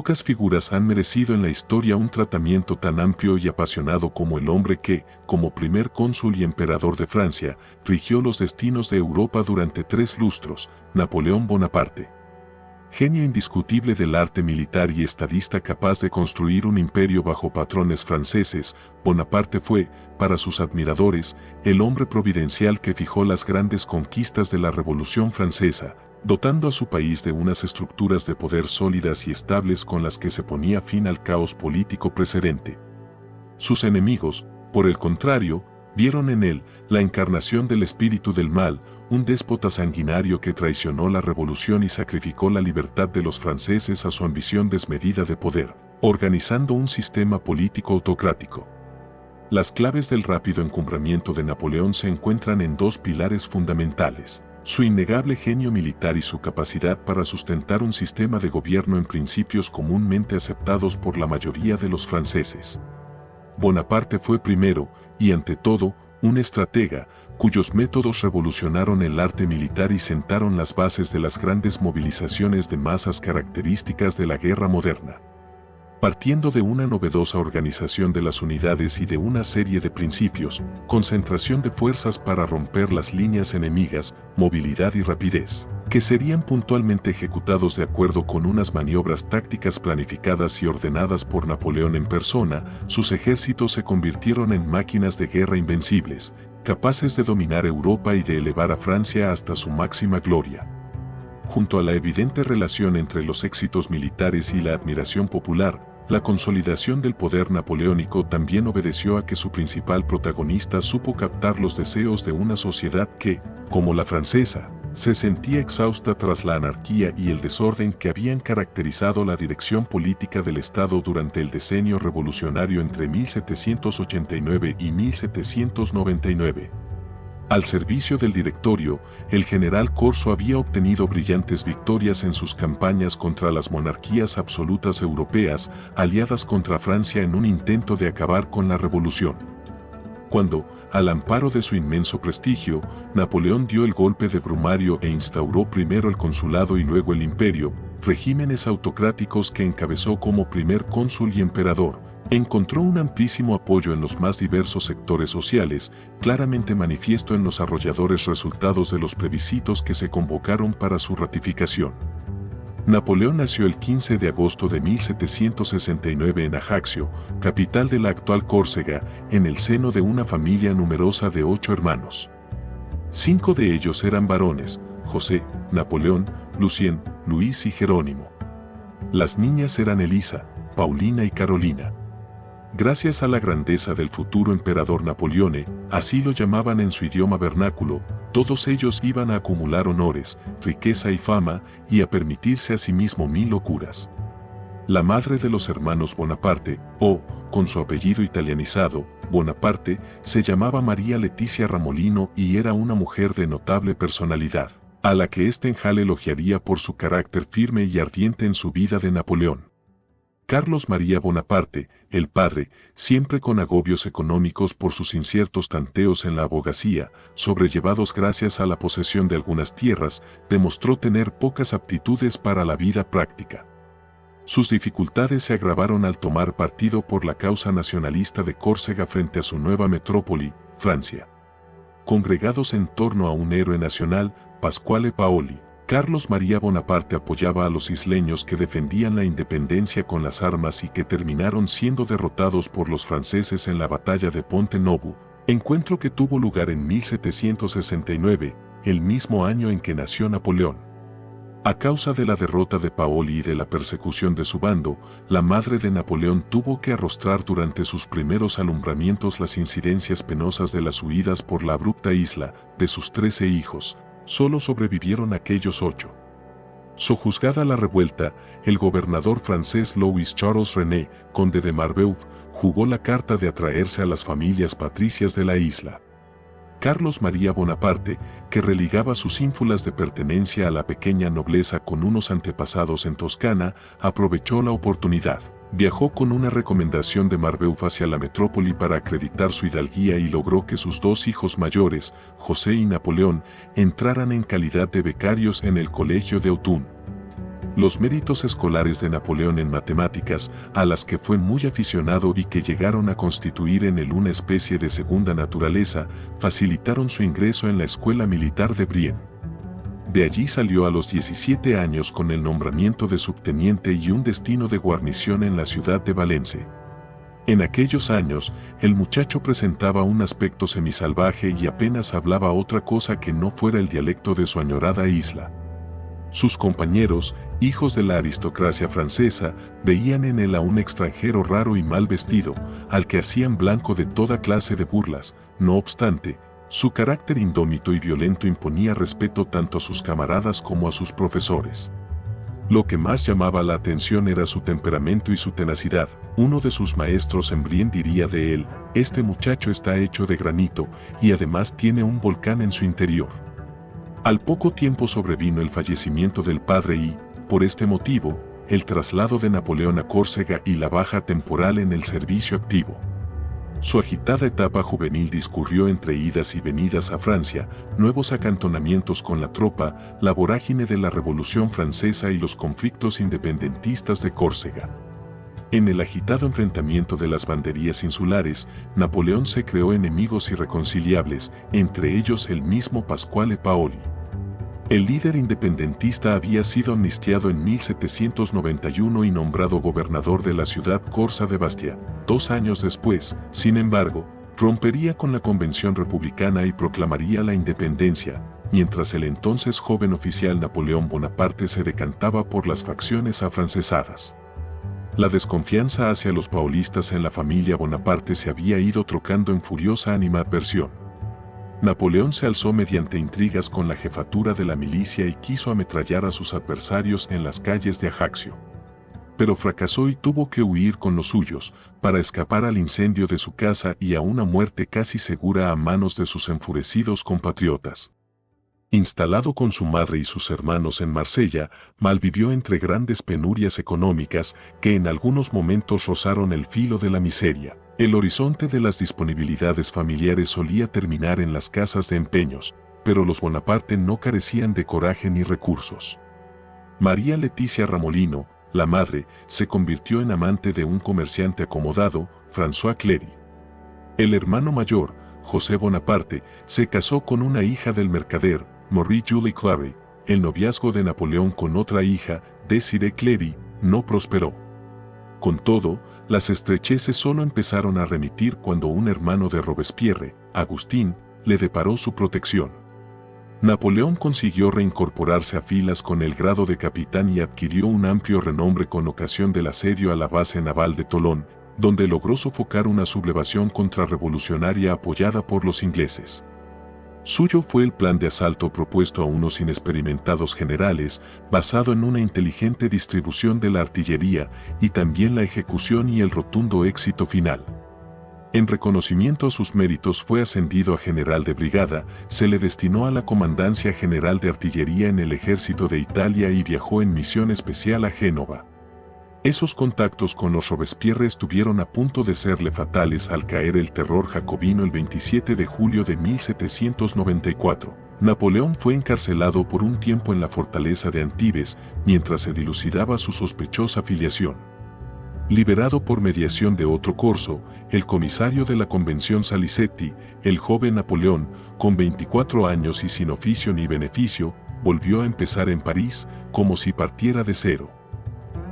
Pocas figuras han merecido en la historia un tratamiento tan amplio y apasionado como el hombre que, como primer cónsul y emperador de Francia, rigió los destinos de Europa durante 3 lustros, Napoleón Bonaparte. Genio indiscutible del arte militar y estadista capaz de construir un imperio bajo patrones franceses, Bonaparte fue, para sus admiradores, el hombre providencial que fijó las grandes conquistas de la Revolución Francesa, dotando a su país de unas estructuras de poder sólidas y estables con las que se ponía fin al caos político precedente. Sus enemigos, por el contrario, vieron en él la encarnación del espíritu del mal, un déspota sanguinario que traicionó la revolución y sacrificó la libertad de los franceses a su ambición desmedida de poder, organizando un sistema político autocrático. Las claves del rápido encumbramiento de Napoleón se encuentran en 2 pilares fundamentales: su innegable genio militar y su capacidad para sustentar un sistema de gobierno en principios comúnmente aceptados por la mayoría de los franceses. Bonaparte fue primero, y ante todo, un estratega, cuyos métodos revolucionaron el arte militar y sentaron las bases de las grandes movilizaciones de masas características de la guerra moderna. Partiendo de una novedosa organización de las unidades y de una serie de principios, concentración de fuerzas para romper las líneas enemigas, movilidad y rapidez, que serían puntualmente ejecutados de acuerdo con unas maniobras tácticas planificadas y ordenadas por Napoleón en persona, sus ejércitos se convirtieron en máquinas de guerra invencibles, capaces de dominar Europa y de elevar a Francia hasta su máxima gloria. Junto a la evidente relación entre los éxitos militares y la admiración popular, la consolidación del poder napoleónico también obedeció a que su principal protagonista supo captar los deseos de una sociedad que, como la francesa, se sentía exhausta tras la anarquía y el desorden que habían caracterizado la dirección política del Estado durante el decenio revolucionario entre 1789 y 1799. Al servicio del Directorio, el general Corso había obtenido brillantes victorias en sus campañas contra las monarquías absolutas europeas, aliadas contra Francia en un intento de acabar con la revolución. Cuando, al amparo de su inmenso prestigio, Napoleón dio el golpe de Brumario e instauró primero el consulado y luego el imperio, regímenes autocráticos que encabezó como primer cónsul y emperador, encontró un amplísimo apoyo en los más diversos sectores sociales, claramente manifiesto en los arrolladores resultados de los plebiscitos que se convocaron para su ratificación. Napoleón nació el 15 de agosto de 1769 en Ajaccio, capital de la actual Córcega, en el seno de una familia numerosa de 8 hermanos. 5 de ellos eran varones: José, Napoleón, Lucien, Luis y Jerónimo. Las niñas eran Elisa, Paulina y Carolina. Gracias a la grandeza del futuro emperador Napoleone, así lo llamaban en su idioma vernáculo, todos ellos iban a acumular honores, riqueza y fama, y a permitirse a sí mismo 1000 locuras. La madre de los hermanos Bonaparte, o, con su apellido italianizado, Bonaparte, se llamaba María Leticia Ramolino y era una mujer de notable personalidad, a la que Stenhal elogiaría por su carácter firme y ardiente en su vida de Napoleón. Carlos María Bonaparte, el padre, siempre con agobios económicos por sus inciertos tanteos en la abogacía, sobrellevados gracias a la posesión de algunas tierras, demostró tener pocas aptitudes para la vida práctica. Sus dificultades se agravaron al tomar partido por la causa nacionalista de Córcega frente a su nueva metrópoli, Francia. Congregados en torno a un héroe nacional, Pasquale Paoli, Carlos María Bonaparte apoyaba a los isleños que defendían la independencia con las armas y que terminaron siendo derrotados por los franceses en la batalla de Ponte Novo, encuentro que tuvo lugar en 1769, el mismo año en que nació Napoleón. A causa de la derrota de Paoli y de la persecución de su bando, la madre de Napoleón tuvo que arrostrar durante sus primeros alumbramientos las incidencias penosas de las huidas por la abrupta isla. De sus 13 hijos, solo sobrevivieron aquellos 8. Sojuzgada la revuelta, el gobernador francés Louis Charles René, conde de Marbeuf, jugó la carta de atraerse a las familias patricias de la isla. Carlos María Bonaparte, que religaba sus ínfulas de pertenencia a la pequeña nobleza con unos antepasados en Toscana, aprovechó la oportunidad. Viajó con una recomendación de Marbeuf hacia la metrópoli para acreditar su hidalguía y logró que sus 2 hijos mayores, José y Napoleón, entraran en calidad de becarios en el colegio de Autun. Los méritos escolares de Napoleón en matemáticas, a las que fue muy aficionado y que llegaron a constituir en él una especie de segunda naturaleza, facilitaron su ingreso en la Escuela Militar de Brienne. De allí salió a los 17 años con el nombramiento de subteniente y un destino de guarnición en la ciudad de Valencia. En aquellos años, el muchacho presentaba un aspecto semisalvaje y apenas hablaba otra cosa que no fuera el dialecto de su añorada isla. Sus compañeros, hijos de la aristocracia francesa, veían en él a un extranjero raro y mal vestido, al que hacían blanco de toda clase de burlas. No obstante, su carácter indómito y violento imponía respeto tanto a sus camaradas como a sus profesores. Lo que más llamaba la atención era su temperamento y su tenacidad. Uno de sus maestros en Brienne diría de él: "Este muchacho está hecho de granito y además tiene un volcán en su interior". Al poco tiempo sobrevino el fallecimiento del padre y, por este motivo, el traslado de Napoleón a Córcega y la baja temporal en el servicio activo. Su agitada etapa juvenil discurrió entre idas y venidas a Francia, nuevos acantonamientos con la tropa, la vorágine de la Revolución Francesa y los conflictos independentistas de Córcega. En el agitado enfrentamiento de las banderías insulares, Napoleón se creó enemigos irreconciliables, entre ellos el mismo Pasquale Paoli. El líder independentista había sido amnistiado en 1791 y nombrado gobernador de la ciudad corsa de Bastia. 2 años después, sin embargo, rompería con la convención republicana y proclamaría la independencia, mientras el entonces joven oficial Napoleón Bonaparte se decantaba por las facciones afrancesadas. La desconfianza hacia los paolistas en la familia Bonaparte se había ido trocando en furiosa animadversión. Napoleón se alzó mediante intrigas con la jefatura de la milicia y quiso ametrallar a sus adversarios en las calles de Ajaccio. Pero fracasó y tuvo que huir con los suyos, para escapar al incendio de su casa y a una muerte casi segura a manos de sus enfurecidos compatriotas. Instalado con su madre y sus hermanos en Marsella, malvivió entre grandes penurias económicas que en algunos momentos rozaron el filo de la miseria. El horizonte de las disponibilidades familiares solía terminar en las casas de empeños, pero los Bonaparte no carecían de coraje ni recursos. María Leticia Ramolino, la madre, se convirtió en amante de un comerciante acomodado, François Cléry. El hermano mayor, José Bonaparte, se casó con una hija del mercader, Marie-Julie Clary. El noviazgo de Napoleón con otra hija, Désirée Cléry, no prosperó. Con todo, las estrecheces solo empezaron a remitir cuando un hermano de Robespierre, Agustín, le deparó su protección. Napoleón consiguió reincorporarse a filas con el grado de capitán y adquirió un amplio renombre con ocasión del asedio a la base naval de Tolón, donde logró sofocar una sublevación contrarrevolucionaria apoyada por los ingleses. Suyo fue el plan de asalto propuesto a unos inexperimentados generales, basado en una inteligente distribución de la artillería y también la ejecución y el rotundo éxito final. En reconocimiento a sus méritos fue ascendido a general de brigada, se le destinó a la comandancia general de artillería en el ejército de Italia y viajó en misión especial a Génova. Esos contactos con los Robespierre estuvieron a punto de serle fatales al caer el terror jacobino el 27 de julio de 1794. Napoleón fue encarcelado por un tiempo en la fortaleza de Antibes, mientras se dilucidaba su sospechosa filiación. Liberado por mediación de otro corso, el comisario de la Convención Salicetti, el joven Napoleón, con 24 años y sin oficio ni beneficio, volvió a empezar en París, como si partiera de cero.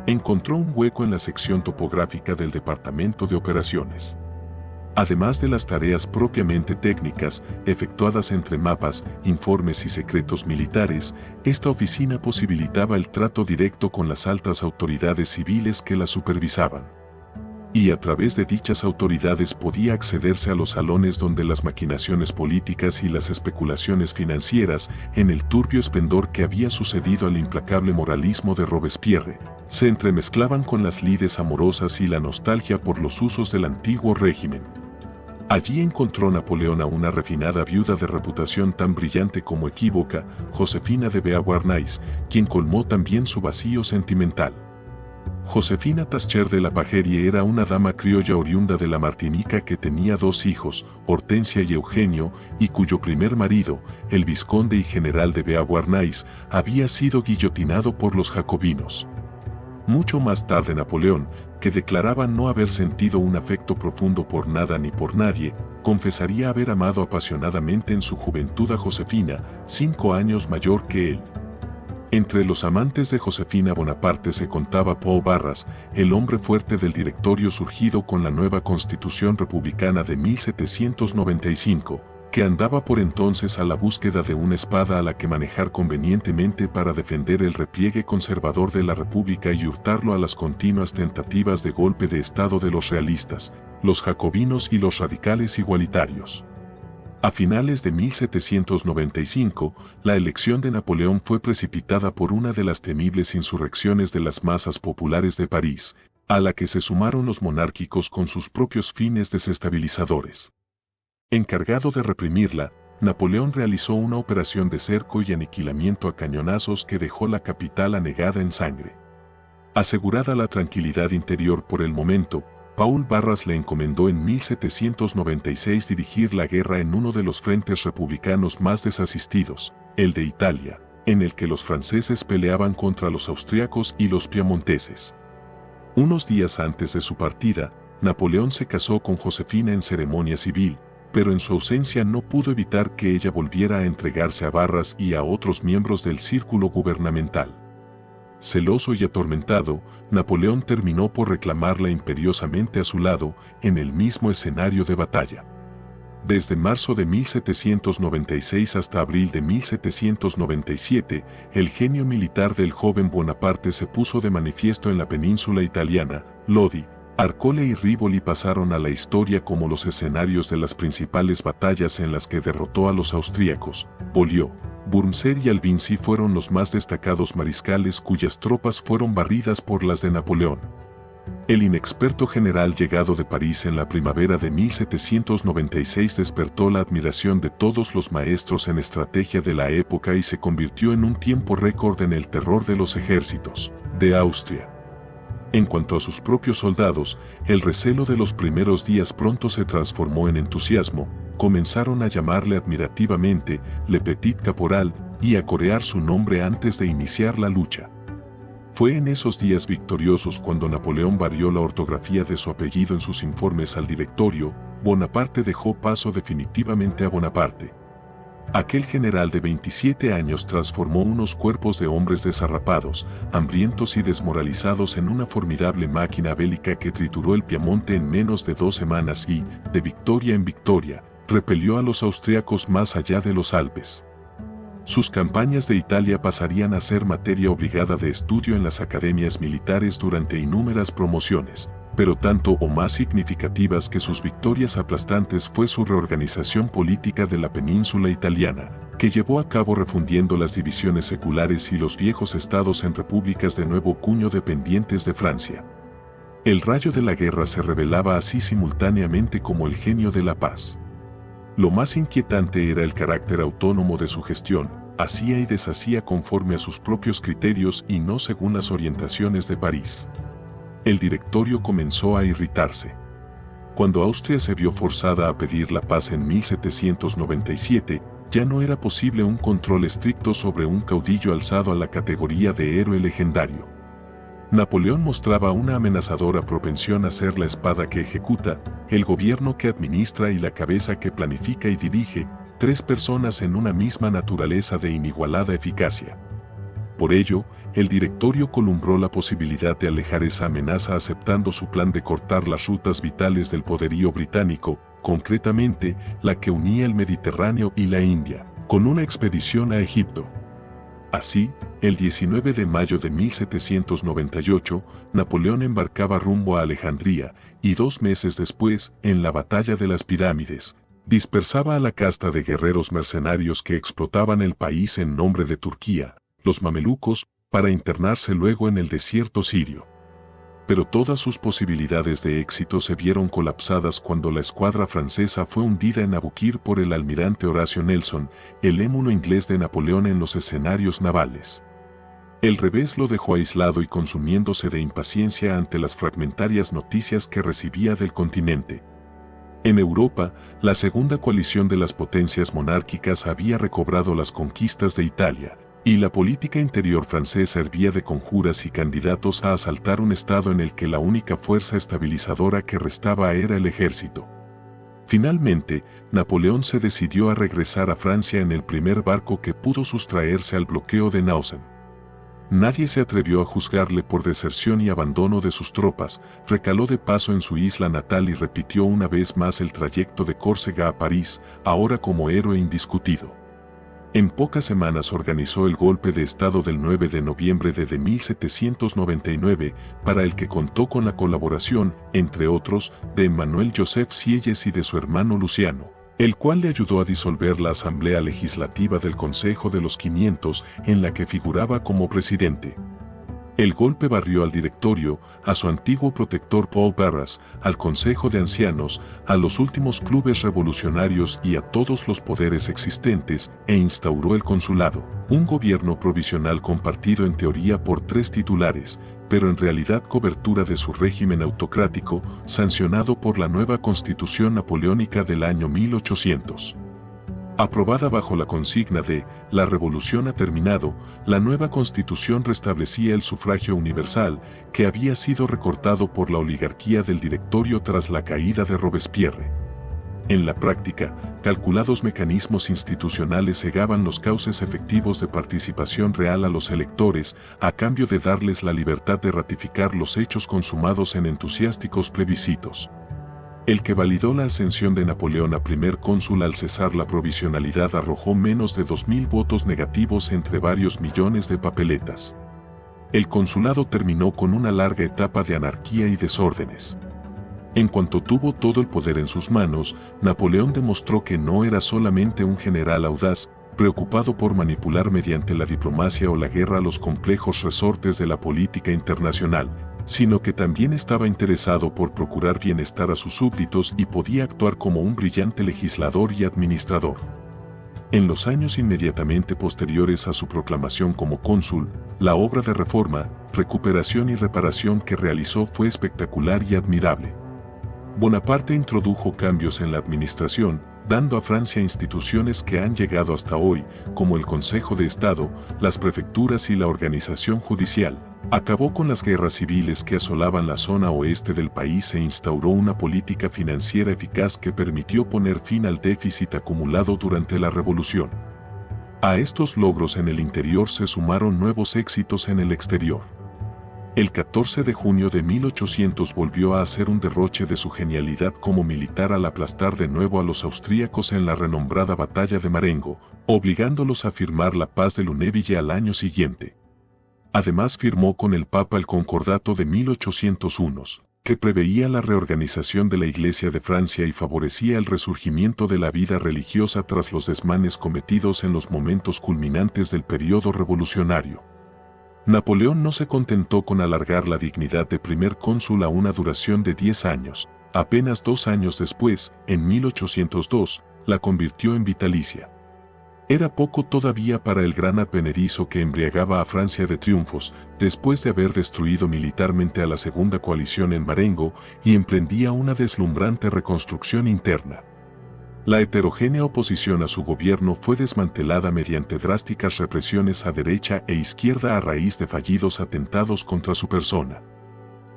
Encontró un hueco en la sección topográfica del Departamento de Operaciones. Además de las tareas propiamente técnicas, efectuadas entre mapas, informes y secretos militares, esta oficina posibilitaba el trato directo con las altas autoridades civiles que la supervisaban. Y a través de dichas autoridades podía accederse a los salones donde las maquinaciones políticas y las especulaciones financieras, en el turbio esplendor que había sucedido al implacable moralismo de Robespierre, se entremezclaban con las lides amorosas y la nostalgia por los usos del antiguo régimen. Allí encontró Napoleón a una refinada viuda de reputación tan brillante como equívoca, Josefina de Beauharnais, quien colmó también su vacío sentimental. Josefina Tascher de la Pagerie era una dama criolla oriunda de la Martinica que tenía 2 hijos, Hortensia y Eugenio, y cuyo primer marido, el vizconde y general de Beauharnais, había sido guillotinado por los jacobinos. Mucho más tarde Napoleón, que declaraba no haber sentido un afecto profundo por nada ni por nadie, confesaría haber amado apasionadamente en su juventud a Josefina, 5 años mayor que él. Entre los amantes de Josefina Bonaparte se contaba Paul Barras, el hombre fuerte del directorio surgido con la nueva Constitución Republicana de 1795, que andaba por entonces a la búsqueda de una espada a la que manejar convenientemente para defender el repliegue conservador de la República y hurtarlo a las continuas tentativas de golpe de Estado de los realistas, los jacobinos y los radicales igualitarios. A finales de 1795, la elección de Napoleón fue precipitada por una de las temibles insurrecciones de las masas populares de París, a la que se sumaron los monárquicos con sus propios fines desestabilizadores. Encargado de reprimirla, Napoleón realizó una operación de cerco y aniquilamiento a cañonazos que dejó la capital anegada en sangre. Asegurada la tranquilidad interior por el momento, Paul Barras le encomendó en 1796 dirigir la guerra en uno de los frentes republicanos más desasistidos, el de Italia, en el que los franceses peleaban contra los austriacos y los piamonteses. Unos días antes de su partida, Napoleón se casó con Josefina en ceremonia civil, pero en su ausencia no pudo evitar que ella volviera a entregarse a Barras y a otros miembros del círculo gubernamental. Celoso y atormentado, Napoleón terminó por reclamarla imperiosamente a su lado, en el mismo escenario de batalla. Desde marzo de 1796 hasta abril de 1797, el genio militar del joven Bonaparte se puso de manifiesto en la península italiana. Lodi, Arcole y Rivoli pasaron a la historia como los escenarios de las principales batallas en las que derrotó a los austríacos. Beaulieu, Burmser y Albinzi fueron los más destacados mariscales cuyas tropas fueron barridas por las de Napoleón. El inexperto general llegado de París en la primavera de 1796 despertó la admiración de todos los maestros en estrategia de la época y se convirtió en un tiempo récord en el terror de los ejércitos de Austria. En cuanto a sus propios soldados, el recelo de los primeros días pronto se transformó en entusiasmo. Comenzaron a llamarle admirativamente Le Petit Caporal y a corear su nombre antes de iniciar la lucha. Fue en esos días victoriosos cuando Napoleón varió la ortografía de su apellido en sus informes al directorio. Bonaparte dejó paso definitivamente a Bonaparte. Aquel general de 27 años transformó unos cuerpos de hombres desarrapados, hambrientos y desmoralizados en una formidable máquina bélica que trituró el Piamonte en menos de 2 semanas y, de victoria en victoria, repelió a los austriacos más allá de los Alpes. Sus campañas de Italia pasarían a ser materia obligada de estudio en las academias militares durante innúmeras promociones, pero tanto o más significativas que sus victorias aplastantes fue su reorganización política de la península italiana, que llevó a cabo refundiendo las divisiones seculares y los viejos estados en repúblicas de nuevo cuño dependientes de Francia. El rayo de la guerra se revelaba así simultáneamente como el genio de la paz. Lo más inquietante era el carácter autónomo de su gestión, hacía y deshacía conforme a sus propios criterios y no según las orientaciones de París. El directorio comenzó a irritarse. Cuando Austria se vio forzada a pedir la paz en 1797, ya no era posible un control estricto sobre un caudillo alzado a la categoría de héroe legendario. Napoleón mostraba una amenazadora propensión a ser la espada que ejecuta, el gobierno que administra y la cabeza que planifica y dirige, 3 personas en una misma naturaleza de inigualada eficacia. Por ello, el directorio columbró la posibilidad de alejar esa amenaza aceptando su plan de cortar las rutas vitales del poderío británico, concretamente la que unía el Mediterráneo y la India, con una expedición a Egipto. Así, el 19 de mayo de 1798, Napoleón embarcaba rumbo a Alejandría, y 2 meses después, en la Batalla de las Pirámides, dispersaba a la casta de guerreros mercenarios que explotaban el país en nombre de Turquía, los mamelucos, para internarse luego en el desierto sirio. Pero todas sus posibilidades de éxito se vieron colapsadas cuando la escuadra francesa fue hundida en Abukir por el almirante Horatio Nelson, el émulo inglés de Napoleón en los escenarios navales. El revés lo dejó aislado y consumiéndose de impaciencia ante las fragmentarias noticias que recibía del continente. En Europa, la segunda coalición de las potencias monárquicas había recobrado las conquistas de Italia, y la política interior francesa hervía de conjuras y candidatos a asaltar un estado en el que la única fuerza estabilizadora que restaba era el ejército. Finalmente, Napoleón se decidió a regresar a Francia en el primer barco que pudo sustraerse al bloqueo de Nauzen. Nadie se atrevió a juzgarle por deserción y abandono de sus tropas, recaló de paso en su isla natal y repitió una vez más el trayecto de Córcega a París, ahora como héroe indiscutido. En pocas semanas organizó el golpe de Estado del 9 de noviembre de 1799, para el que contó con la colaboración, entre otros, de Emmanuel Joseph Sieyès y de su hermano Luciano, el cual le ayudó a disolver la Asamblea Legislativa del Consejo de los 500, en la que figuraba como presidente. El golpe barrió al Directorio, a su antiguo protector Paul Barras, al Consejo de Ancianos, a los últimos clubes revolucionarios y a todos los poderes existentes, e instauró el consulado, un gobierno provisional compartido en teoría por 3 titulares, pero en realidad cobertura de su régimen autocrático, sancionado por la nueva Constitución napoleónica del año 1800. Aprobada bajo la consigna de «La revolución ha terminado», la nueva constitución restablecía el sufragio universal, que había sido recortado por la oligarquía del Directorio tras la caída de Robespierre. En la práctica, calculados mecanismos institucionales cegaban los cauces efectivos de participación real a los electores, a cambio de darles la libertad de ratificar los hechos consumados en entusiásticos plebiscitos. El que validó la ascensión de Napoleón a primer cónsul al cesar la provisionalidad arrojó menos de 2000 votos negativos entre varios millones de papeletas. El consulado terminó con una larga etapa de anarquía y desórdenes. En cuanto tuvo todo el poder en sus manos, Napoleón demostró que no era solamente un general audaz, preocupado por manipular mediante la diplomacia o la guerra los complejos resortes de la política internacional, sino que también estaba interesado por procurar bienestar a sus súbditos y podía actuar como un brillante legislador y administrador. En los años inmediatamente posteriores a su proclamación como cónsul, la obra de reforma, recuperación y reparación que realizó fue espectacular y admirable. Bonaparte introdujo cambios en la administración, dando a Francia instituciones que han llegado hasta hoy, como el Consejo de Estado, las prefecturas y la organización judicial. Acabó con las guerras civiles que asolaban la zona oeste del país e instauró una política financiera eficaz que permitió poner fin al déficit acumulado durante la Revolución. A estos logros en el interior se sumaron nuevos éxitos en el exterior. El 14 de junio de 1800 volvió a hacer un derroche de su genialidad como militar al aplastar de nuevo a los austríacos en la renombrada batalla de Marengo, obligándolos a firmar la paz de Lunéville al año siguiente. Además firmó con el Papa el Concordato de 1801, que preveía la reorganización de la Iglesia de Francia y favorecía el resurgimiento de la vida religiosa tras los desmanes cometidos en los momentos culminantes del periodo revolucionario. Napoleón no se contentó con alargar la dignidad de primer cónsul a una duración de 10 años. Apenas 2 años después, en 1802, la convirtió en vitalicia. Era poco todavía para el gran advenedizo que embriagaba a Francia de triunfos, después de haber destruido militarmente a la segunda coalición en Marengo, y emprendía una deslumbrante reconstrucción interna. La heterogénea oposición a su gobierno fue desmantelada mediante drásticas represiones a derecha e izquierda a raíz de fallidos atentados contra su persona.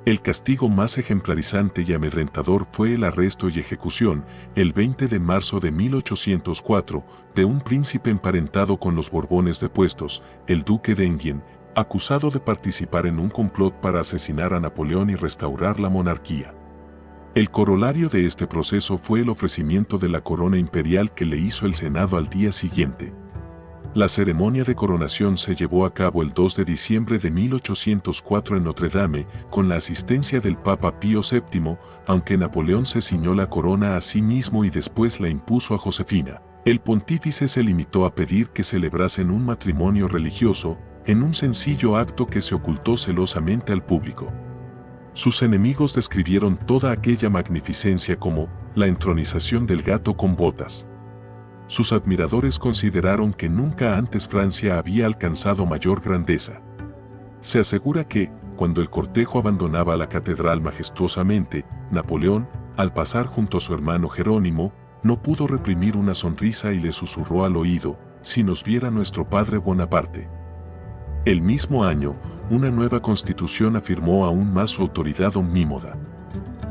El castigo más ejemplarizante y amedrentador fue el arresto y ejecución, el 20 de marzo de 1804, de un príncipe emparentado con los Borbones depuestos, el duque de Enghien, acusado de participar en un complot para asesinar a Napoleón y restaurar la monarquía. El corolario de este proceso fue el ofrecimiento de la corona imperial que le hizo el Senado al día siguiente. La ceremonia de coronación se llevó a cabo el 2 de diciembre de 1804 en Notre Dame, con la asistencia del Papa Pío VII, aunque Napoleón se ciñó la corona a sí mismo y después la impuso a Josefina. El pontífice se limitó a pedir que celebrasen un matrimonio religioso, en un sencillo acto que se ocultó celosamente al público. Sus enemigos describieron toda aquella magnificencia como la entronización del gato con botas. Sus admiradores consideraron que nunca antes Francia había alcanzado mayor grandeza. Se asegura que, cuando el cortejo abandonaba la catedral majestuosamente, Napoleón, al pasar junto a su hermano Jerónimo, no pudo reprimir una sonrisa y le susurró al oído: «Si nos viera nuestro padre Bonaparte». El mismo año, una nueva constitución afirmó aún más su autoridad omnímoda.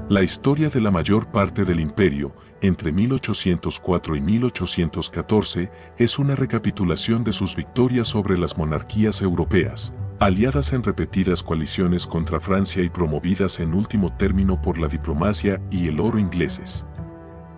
La historia de la mayor parte del imperio, entre 1804 y 1814, es una recapitulación de sus victorias sobre las monarquías europeas, aliadas en repetidas coaliciones contra Francia y promovidas en último término por la diplomacia y el oro ingleses.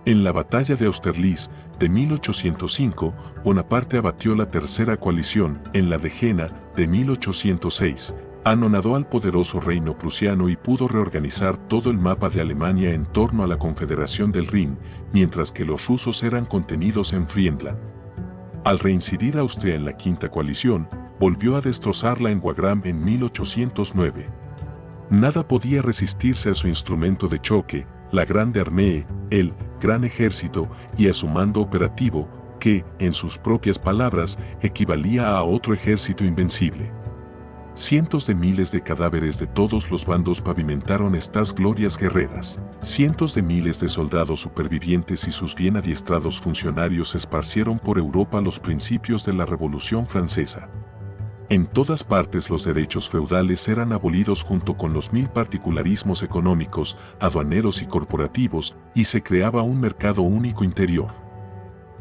En la batalla de Austerlitz de 1805, Bonaparte abatió la tercera coalición. En la de Jena de 1806, anonadó al poderoso reino prusiano y pudo reorganizar todo el mapa de Alemania en torno a la Confederación del Rin, mientras que los rusos eran contenidos en Friedland. Al reincidir Austria en la quinta coalición, volvió a destrozarla en Wagram en 1809. Nada podía resistirse a su instrumento de choque, la Grande Armée, el Gran Ejército, y a su mando operativo, que, en sus propias palabras, equivalía a otro ejército invencible. Cientos de miles de cadáveres de todos los bandos pavimentaron estas glorias guerreras. Cientos de miles de soldados supervivientes y sus bien adiestrados funcionarios esparcieron por Europa los principios de la Revolución Francesa. En todas partes los derechos feudales eran abolidos junto con los 1000 particularismos económicos, aduaneros y corporativos, y se creaba un mercado único interior.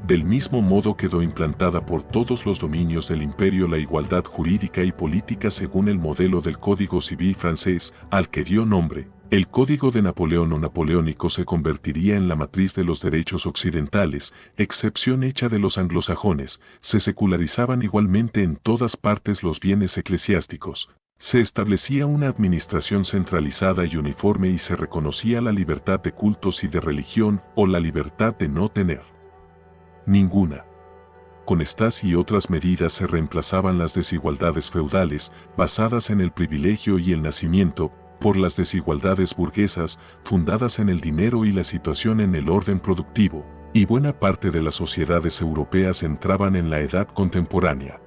Del mismo modo quedó implantada por todos los dominios del imperio la igualdad jurídica y política según el modelo del Código Civil francés, al que dio nombre. El Código de Napoleón o napoleónico se convertiría en la matriz de los derechos occidentales, excepción hecha de los anglosajones. Se secularizaban igualmente en todas partes los bienes eclesiásticos. Se establecía una administración centralizada y uniforme y se reconocía la libertad de cultos y de religión o la libertad de no tener ninguna. Con estas y otras medidas se reemplazaban las desigualdades feudales, basadas en el privilegio y el nacimiento, por las desigualdades burguesas, fundadas en el dinero y la situación en el orden productivo, y buena parte de las sociedades europeas entraban en la edad contemporánea.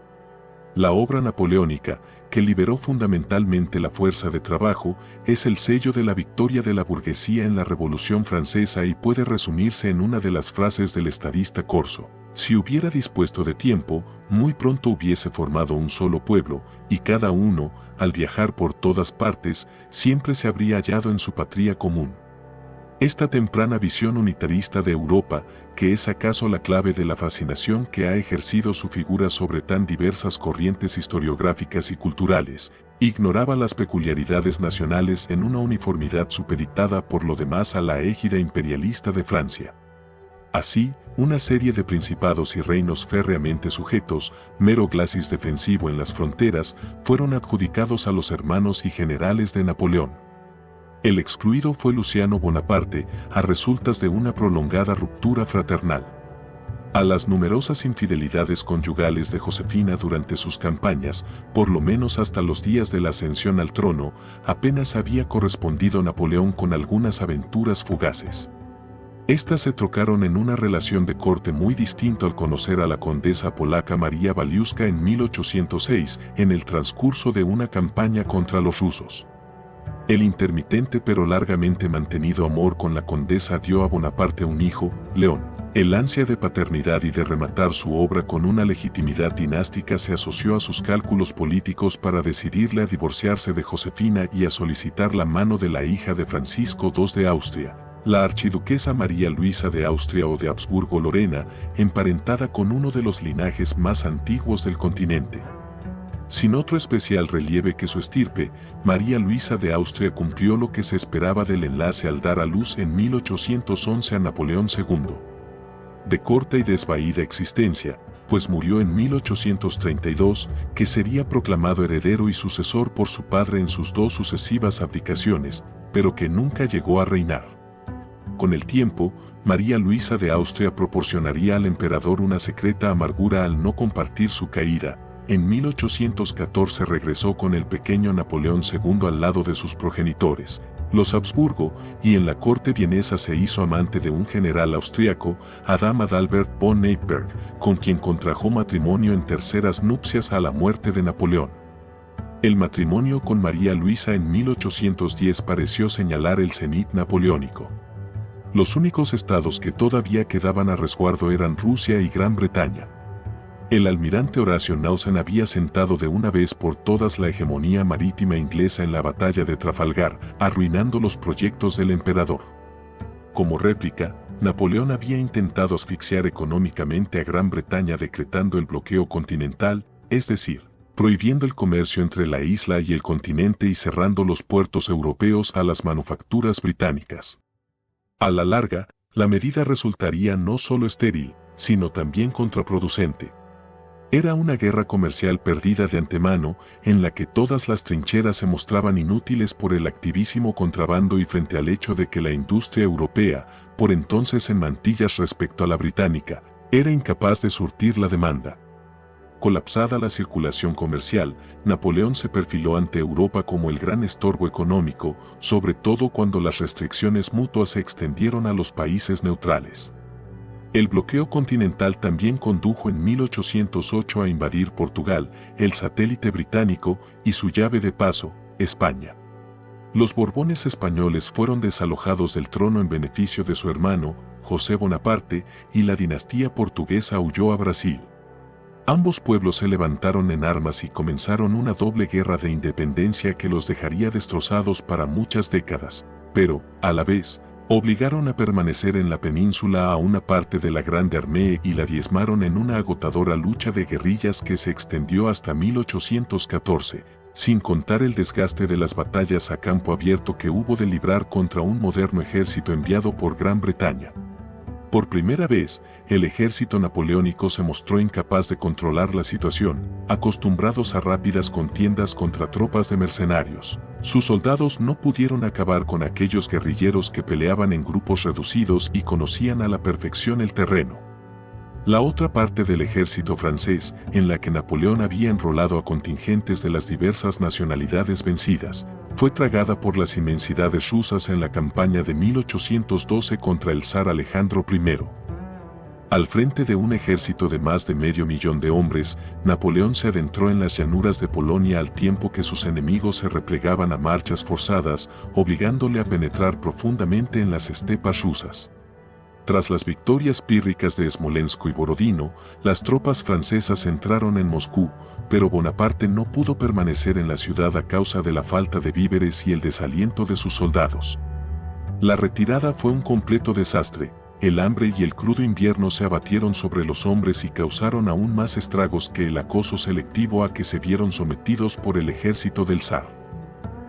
La obra napoleónica, que liberó fundamentalmente la fuerza de trabajo, es el sello de la victoria de la burguesía en la Revolución Francesa y puede resumirse en una de las frases del estadista Corso: si hubiera dispuesto de tiempo, muy pronto hubiese formado un solo pueblo, y cada uno, al viajar por todas partes, siempre se habría hallado en su patria común. Esta temprana visión unitarista de Europa, que es acaso la clave de la fascinación que ha ejercido su figura sobre tan diversas corrientes historiográficas y culturales, ignoraba las peculiaridades nacionales en una uniformidad supeditada por lo demás a la égida imperialista de Francia. Así, una serie de principados y reinos férreamente sujetos, mero glacis defensivo en las fronteras, fueron adjudicados a los hermanos y generales de Napoleón. El excluido fue Luciano Bonaparte, a resultas de una prolongada ruptura fraternal. A las numerosas infidelidades conyugales de Josefina durante sus campañas, por lo menos hasta los días de la ascensión al trono, apenas había correspondido Napoleón con algunas aventuras fugaces. Estas se trocaron en una relación de corte muy distinto al conocer a la condesa polaca María Waliuszka en 1806, en el transcurso de una campaña contra los rusos. El intermitente pero largamente mantenido amor con la condesa dio a Bonaparte un hijo, León. El ansia de paternidad y de rematar su obra con una legitimidad dinástica se asoció a sus cálculos políticos para decidirle a divorciarse de Josefina y a solicitar la mano de la hija de Francisco II de Austria, la archiduquesa María Luisa de Austria o de Habsburgo-Lorena, emparentada con uno de los linajes más antiguos del continente. Sin otro especial relieve que su estirpe, María Luisa de Austria cumplió lo que se esperaba del enlace al dar a luz en 1811 a Napoleón II. De corta y desvaída existencia, pues murió en 1832, que sería proclamado heredero y sucesor por su padre en sus dos sucesivas abdicaciones, pero que nunca llegó a reinar. Con el tiempo, María Luisa de Austria proporcionaría al emperador una secreta amargura al no compartir su caída. En 1814 regresó con el pequeño Napoleón II al lado de sus progenitores, los Habsburgo, y en la corte vienesa se hizo amante de un general austriaco, Adam Adalbert von Neipperg, con quien contrajo matrimonio en terceras nupcias a la muerte de Napoleón. El matrimonio con María Luisa en 1810 pareció señalar el cenit napoleónico. Los únicos estados que todavía quedaban a resguardo eran Rusia y Gran Bretaña. El almirante Horacio Nelson había sentado de una vez por todas la hegemonía marítima inglesa en la batalla de Trafalgar, arruinando los proyectos del emperador. Como réplica, Napoleón había intentado asfixiar económicamente a Gran Bretaña decretando el bloqueo continental, es decir, prohibiendo el comercio entre la isla y el continente y cerrando los puertos europeos a las manufacturas británicas. A la larga, la medida resultaría no solo estéril, sino también contraproducente. Era una guerra comercial perdida de antemano, en la que todas las trincheras se mostraban inútiles por el activísimo contrabando y frente al hecho de que la industria europea, por entonces en mantillas respecto a la británica, era incapaz de surtir la demanda. Colapsada la circulación comercial, Napoleón se perfiló ante Europa como el gran estorbo económico, sobre todo cuando las restricciones mutuas se extendieron a los países neutrales. El bloqueo continental también condujo en 1808 a invadir Portugal, el satélite británico, y su llave de paso, España. Los Borbones españoles fueron desalojados del trono en beneficio de su hermano, José Bonaparte, y la dinastía portuguesa huyó a Brasil. Ambos pueblos se levantaron en armas y comenzaron una doble guerra de independencia que los dejaría destrozados para muchas décadas, pero, a la vez, obligaron a permanecer en la península a una parte de la Grande Armée y la diezmaron en una agotadora lucha de guerrillas que se extendió hasta 1814, sin contar el desgaste de las batallas a campo abierto que hubo de librar contra un moderno ejército enviado por Gran Bretaña. Por primera vez, el ejército napoleónico se mostró incapaz de controlar la situación, acostumbrados a rápidas contiendas contra tropas de mercenarios. Sus soldados no pudieron acabar con aquellos guerrilleros que peleaban en grupos reducidos y conocían a la perfección el terreno. La otra parte del ejército francés, en la que Napoleón había enrolado a contingentes de las diversas nacionalidades vencidas, fue tragada por las inmensidades rusas en la campaña de 1812 contra el zar Alejandro I. Al frente de un ejército de más de 500.000 de hombres, Napoleón se adentró en las llanuras de Polonia al tiempo que sus enemigos se replegaban a marchas forzadas, obligándole a penetrar profundamente en las estepas rusas. Tras las victorias pírricas de Smolensk y Borodino, las tropas francesas entraron en Moscú, pero Bonaparte no pudo permanecer en la ciudad a causa de la falta de víveres y el desaliento de sus soldados. La retirada fue un completo desastre, el hambre y el crudo invierno se abatieron sobre los hombres y causaron aún más estragos que el acoso selectivo a que se vieron sometidos por el ejército del zar.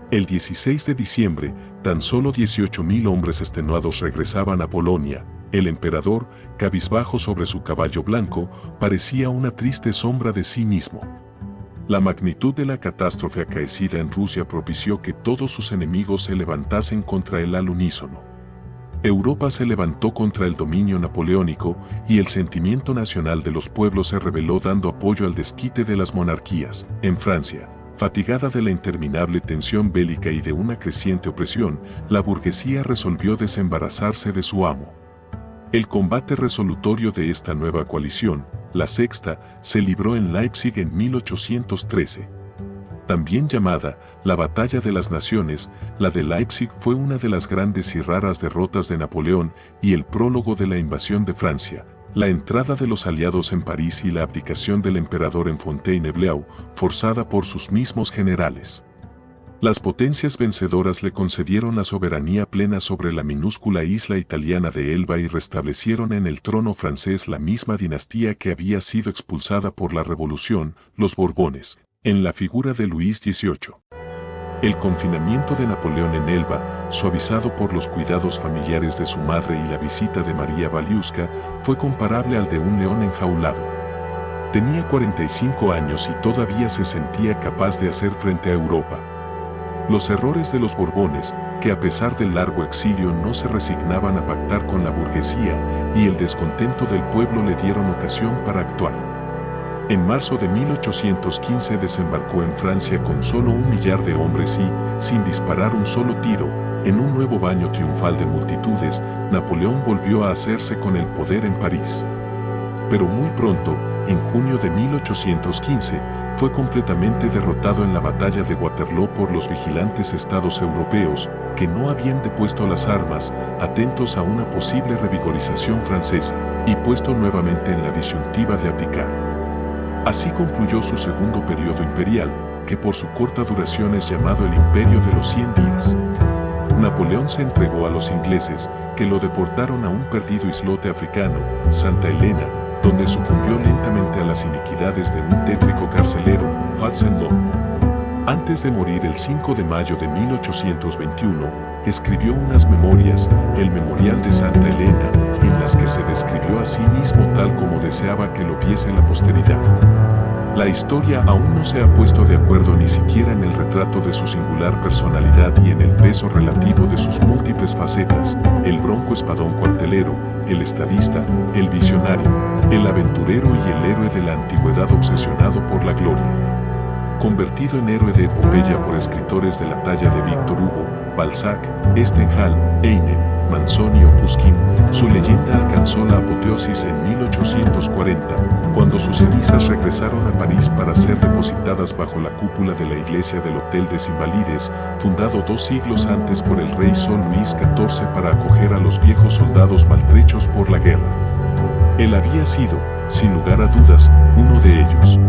El 16 de diciembre, tan solo 18.000 hombres extenuados regresaban a Polonia. El emperador, cabizbajo sobre su caballo blanco, parecía una triste sombra de sí mismo. La magnitud de la catástrofe acaecida en Rusia propició que todos sus enemigos se levantasen contra él al unísono. Europa se levantó contra el dominio napoleónico y el sentimiento nacional de los pueblos se rebeló dando apoyo al desquite de las monarquías. En Francia, fatigada de la interminable tensión bélica y de una creciente opresión, la burguesía resolvió desembarazarse de su amo. El combate resolutorio de esta nueva coalición, la Sexta, se libró en Leipzig en 1813. También llamada la Batalla de las Naciones, la de Leipzig fue una de las grandes y raras derrotas de Napoleón y el prólogo de la invasión de Francia, la entrada de los aliados en París y la abdicación del emperador en Fontainebleau, forzada por sus mismos generales. Las potencias vencedoras le concedieron la soberanía plena sobre la minúscula isla italiana de Elba y restablecieron en el trono francés la misma dinastía que había sido expulsada por la Revolución, los Borbones, en la figura de Luis XVIII. El confinamiento de Napoleón en Elba, suavizado por los cuidados familiares de su madre y la visita de María Waliuszka, fue comparable al de un león enjaulado. Tenía 45 años y todavía se sentía capaz de hacer frente a Europa. Los errores de los Borbones, que a pesar del largo exilio no se resignaban a pactar con la burguesía, y el descontento del pueblo le dieron ocasión para actuar. En marzo de 1815 desembarcó en Francia con solo 1.000.000 de hombres y, sin disparar un solo tiro, en un nuevo baño triunfal de multitudes, Napoleón volvió a hacerse con el poder en París. Pero muy pronto, en junio de 1815, fue completamente derrotado en la batalla de Waterloo por los vigilantes estados europeos, que no habían depuesto las armas, atentos a una posible revigorización francesa, y puesto nuevamente en la disyuntiva de abdicar. Así concluyó su segundo periodo imperial, que por su corta duración es llamado el Imperio de los 100 días. Napoleón se entregó a los ingleses, que lo deportaron a un perdido islote africano, Santa Elena, donde sucumbió lentamente a las iniquidades de un tétrico carcelero, Hudson Law. Antes de morir el 5 de mayo de 1821, escribió unas memorias, el Memorial de Santa Elena, en las que se describió a sí mismo tal como deseaba que lo viese la posteridad. La historia aún no se ha puesto de acuerdo ni siquiera en el retrato de su singular personalidad y en el peso relativo de sus múltiples facetas, el bronco espadón cuartelero, el estadista, el visionario, el aventurero y el héroe de la antigüedad obsesionado por la gloria. Convertido en héroe de epopeya por escritores de la talla de Víctor Hugo, Balzac, Stendhal, Heine, Manzoni o Pushkin, su leyenda alcanzó la apoteosis en 1840, cuando sus cenizas regresaron a París para ser depositadas bajo la cúpula de la iglesia del Hotel des Invalides, fundado 2 siglos antes por el rey Sol Luis XIV para acoger a los viejos soldados maltrechos por la guerra. Él había sido, sin lugar a dudas, uno de ellos.